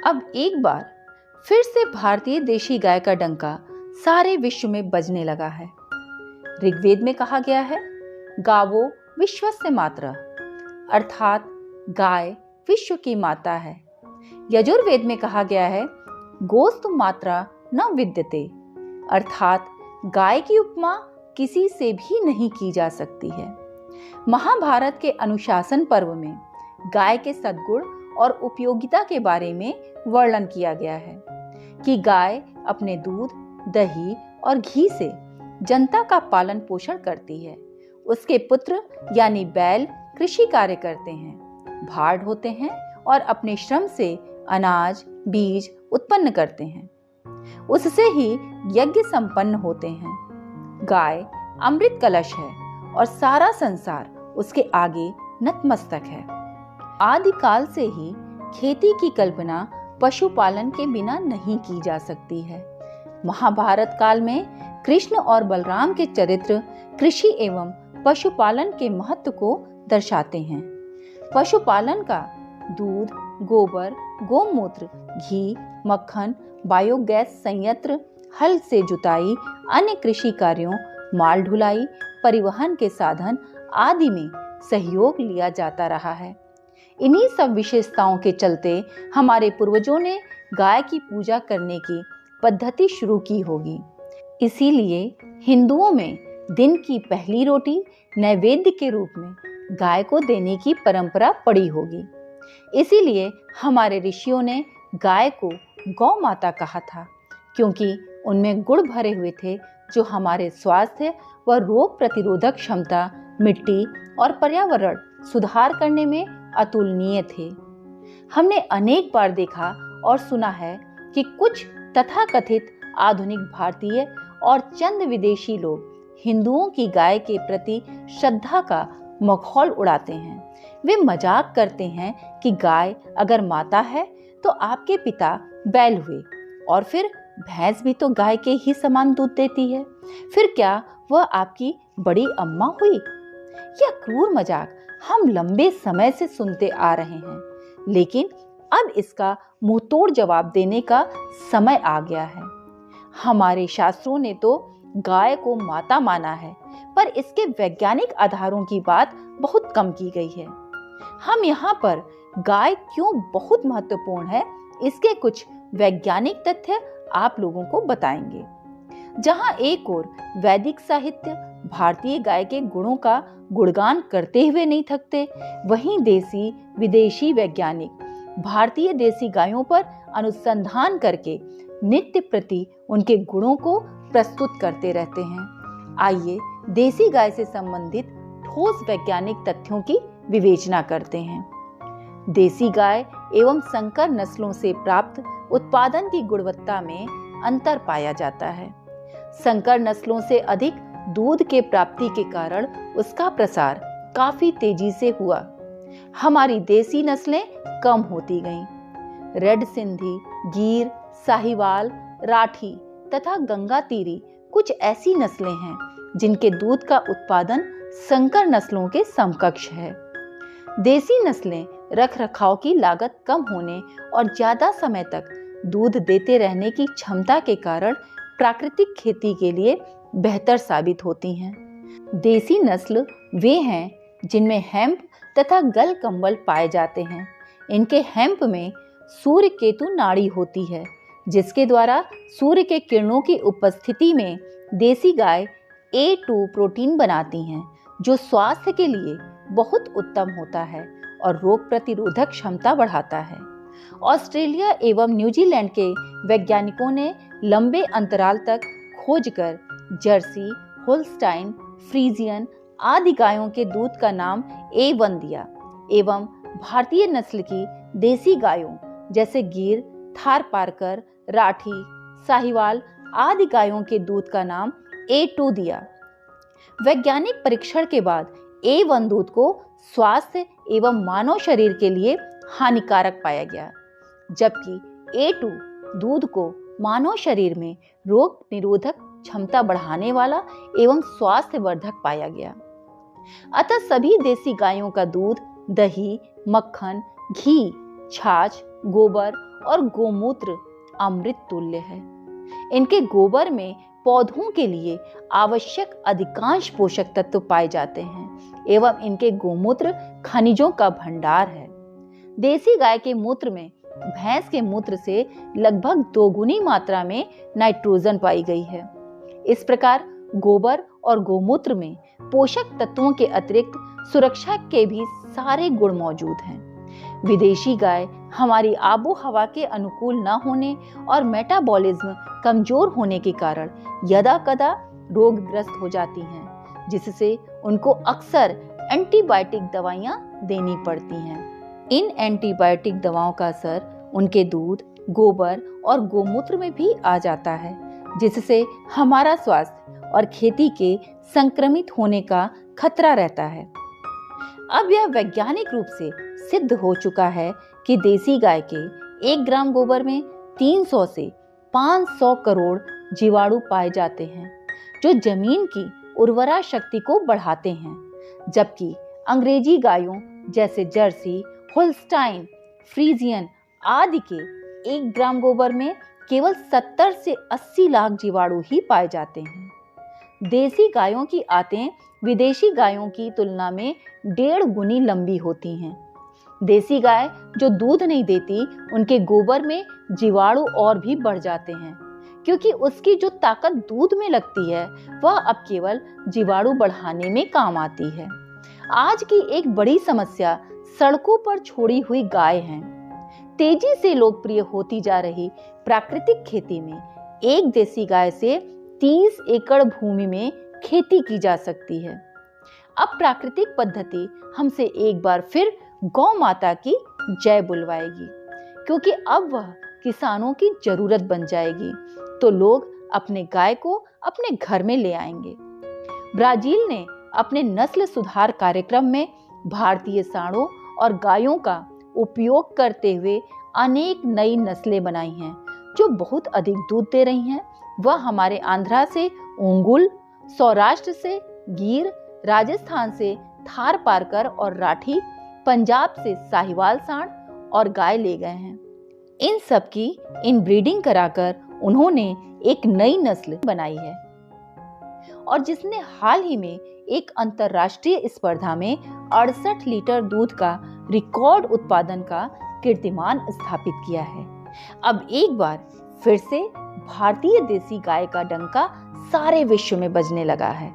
अब एक बार फिर से भारतीय देशी गाय का डंका सारे विश्व में बजने लगा है। ऋग्वेद में कहा गया है, गावो विश्वस्य मातरः, अर्थात गाय विश्व की माता है। यजुर्वेद में कहा गया है, गोस्तु मात्रा न विद्यते, अर्थात गाय की उपमा किसी से भी नहीं की जा सकती है। महाभारत के अनुशासन पर्व में गाय के सद्गुण और उपयोगिता के बारे में वर्णन किया गया है कि गाय अपने दूध, दही और घी से जनता का पालन पोषण करती है। उसके पुत्र यानी बैल कृषि कार्य करते हैं, भाड़ ढोते हैं और अपने श्रम से अनाज, बीज उत्पन्न करते हैं। उससे ही यज्ञ संपन्न होते हैं। गाय अमृत कलश है और सारा संसार उसके आगे नतमस्तक है। आदिकाल से ही खेती की कल्पना पशुपालन के बिना नहीं की जा सकती है। महाभारत काल में कृष्ण और बलराम के चरित्र कृषि एवं पशुपालन के महत्व को दर्शाते हैं। पशुपालन का दूध, गोबर, गोमूत्र, घी, मक्खन, बायोगैस संयंत्र, हल से जुताई, अन्य कृषि कार्यों, माल ढुलाई, परिवहन के साधन आदि में सहयोग लिया जाता रहा है। इन्हीं सब विशेषताओं के चलते हमारे पूर्वजों ने गाय की पूजा करने की पद्धति शुरू की होगी। इसीलिए हिंदुओं में दिन की पहली रोटी नैवेद्य के रूप में गाय को देने की परंपरा पड़ी होगी। इसीलिए हमारे ऋषियों ने गाय को गौ माता कहा था, क्योंकि उनमें गुण भरे हुए थे जो हमारे स्वास्थ्य व रोग प्रतिरोधक क्षमता, मिट्टी और पर्यावरण सुधार करने में अतुलनीय थे। हमने अनेक बार देखा और सुना है कि कुछ तथाकथित आधुनिक भारतीय और चंद विदेशी लोग हिंदुओं की गाय के प्रति श्रद्धा का मखौल उड़ाते हैं। वे मजाक करते हैं कि गाय अगर माता है तो आपके पिता बैल हुए, और फिर भैंस भी तो गाय के ही समान दूध देती है, फिर क्या वह आपकी बड़ी अम्मा हुई? यह क्रूर मजाक हम लंबे समय से सुनते आ रहे हैं, लेकिन अब इसका मुंहतोड़ जवाब देने का समय आ गया है। हमारे शास्त्रों ने तो गाय को माता माना है, पर इसके वैज्ञानिक आधारों की बात बहुत कम की गई है। हम यहाँ पर गाय क्यों बहुत महत्वपूर्ण है, इसके कुछ वैज्ञानिक तथ्य आप लोगों को बताएंगे। जहाँ एक ओर वैदिक साहित्य भारतीय गाय के गुणों का गुणगान करते हुए नहीं थकते, वहीं देसी विदेशी वैज्ञानिक भारतीय देसी गायों पर अनुसंधान करके नित्य प्रति उनके गुणों को प्रस्तुत करते रहते हैं। आइए देसी गाय से संबंधित ठोस वैज्ञानिक तथ्यों की विवेचना करते हैं। देसी गाय एवं संकर नस्लों से प्राप्त उत्पादन की गुणवत्ता में अंतर पाया जाता है। संकर नस्लों से अधिक दूध के प्राप्ति के कारण उसका प्रसार काफी तेजी से हुआ। हमारी देसी नस्लें कम होती गईं। रेड सिंधी, गीर, साहिवाल, राठी तथा गंगातीरी कुछ ऐसी नस्लें हैं जिनके दूध का उत्पादन संकर नस्लों के समकक्ष है। देसी नस्लें रख रखाव की लागत कम होने और ज्यादा समय तक दूध देते रहने की क्षमता के कारण प्राकृतिक खेती के लिए बेहतर साबित होती हैं। देसी नस्ल वे हैं जिनमें हेम्प तथा गल कंबल पाए जाते हैं। इनके हेम्प में सूर्य केतु नाड़ी होती है, जिसके द्वारा सूर्य के किरणों की उपस्थिति में देसी गाय A2 प्रोटीन बनाती हैं, जो स्वास्थ्य के लिए बहुत उत्तम होता है और रोग प्रतिरोधक क्षमता बढ़ाता है। ऑस्ट्रेलिया एवं न्यूजीलैंड के वैज्ञानिकों ने लंबे अंतराल तक खोजकर जर्सी, होल्स्टाइन, फ्रीजियन आदि गायों के दूध का नाम A1 दिया एवं भारतीय नस्ल की देसी गायों जैसे गिर, थारपारकर, राठी, साहिवाल आदि गायों के दूध का नाम A2 दिया। वैज्ञानिक परीक्षण के बाद A1 दूध को स्वास्थ्य एवं मानव शरीर के लिए हानिकारक पाया गया, जबकि A2 दूध को मानव शरीर में रोग निरोधक क्षमता बढ़ाने वाला एवं स्वास्थ्य वर्धक पाया गया। अतः सभी देसी गायों का दूध, दही, मक्खन, घी छाछ, गोबर और गोमूत्र अमृत तुल्य है। इनके गोबर में पौधों के लिए आवश्यक अधिकांश पोषक तत्व पाए जाते हैं एवं इनके गोमूत्र खनिजों का भंडार है। देसी गाय के मूत्र में भैंस के मूत्र से लगभग 2 गुनी मात्रा में नाइट्रोजन पाई गई है। इस प्रकार गोबर और गोमूत्र में पोषक तत्वों के अतिरिक्त सुरक्षा के भी सारे गुण मौजूद हैं। विदेशी गाय हमारी आबो हवा के अनुकूल न होने और मेटाबॉलिज्म कमजोर होने के कारण यदा कदा रोगग्रस्त हो जाती हैं, जिससे उनको अक्सर एंटीबायोटिक दवाइयां देनी पड़ती हैं। इन एंटीबायोटिक दवाओं का असर उनके दूध, गोबर और गोमूत्र में भी आ जाता है, जिससे हमारा स्वास्थ्य और खेती के संक्रमित होने का खतरा रहता है। अब यह वैज्ञानिक रूप से सिद्ध हो चुका है कि देसी गाय के 1 ग्राम गोबर में 300 से 500 करोड़ जीवाणु पाए जाते हैं, जो जमीन की उर्वरा शक्ति को बढ़ाते हैं, जबकि अंग्रेजी गायों जैसे जर्सी, होल्स्टाइन, फ्रीजियन आदि के 1 ग्राम गोबर में केवल 70 से 80 लाख जीवाणु ही पाए जाते हैं। देसी गायों की आंतें विदेशी गायों की तुलना में 1.5 गुनी लंबी होती हैं। देसी गाय जो दूध नहीं देती, उनके गोबर में जीवाणु और भी बढ़ जाते हैं, क्योंकि उसकी जो ताकत दूध में लगती है वह अब केवल जीवाणु बढ़ाने में काम आती है। आज की एक बड़ी समस्या सड़कों पर छोड़ी हुई गाय है। तेजी से लोकप्रिय होती जा रही प्राकृतिक खेती में एक देसी गाय से 30 एकड़ भूमि में खेती की जा सकती है। अब प्राकृतिक पद्धति हमसे एक बार फिर गौ माता की जय बुलवाएगी, क्योंकि अब वह किसानों की जरूरत बन जाएगी, तो लोग अपने गाय को अपने घर में ले आएंगे। ब्राजील ने अपने नस्ल सुधार कार्यक्रम में भारतीय सांडों और गायों का उपयोग करते हुए अनेक नई नस्लें बनाई हैं, जो बहुत अधिक दूध दे रही हैं। वह हमारे आंध्रा से ओंगुल, सौराष्ट्र से गीर, राजस्थान से थार पारकर और राठी, पंजाब से साहिवाल सांड और गाय ले गए हैं। इन सब की इनब्रीडिंग कराकर उन्होंने एक नई नस्ल बनाई है, और जिसने हाल ही में एक अंतरराष्ट्रीय स्पर्धा में 68 लीटर दूध का रिकॉर्ड उत्पादन का कीर्तिमान स्थापित किया है। अब एक बार फिर से भारतीय देसी गाय का डंका सारे विश्व में बजने लगा है।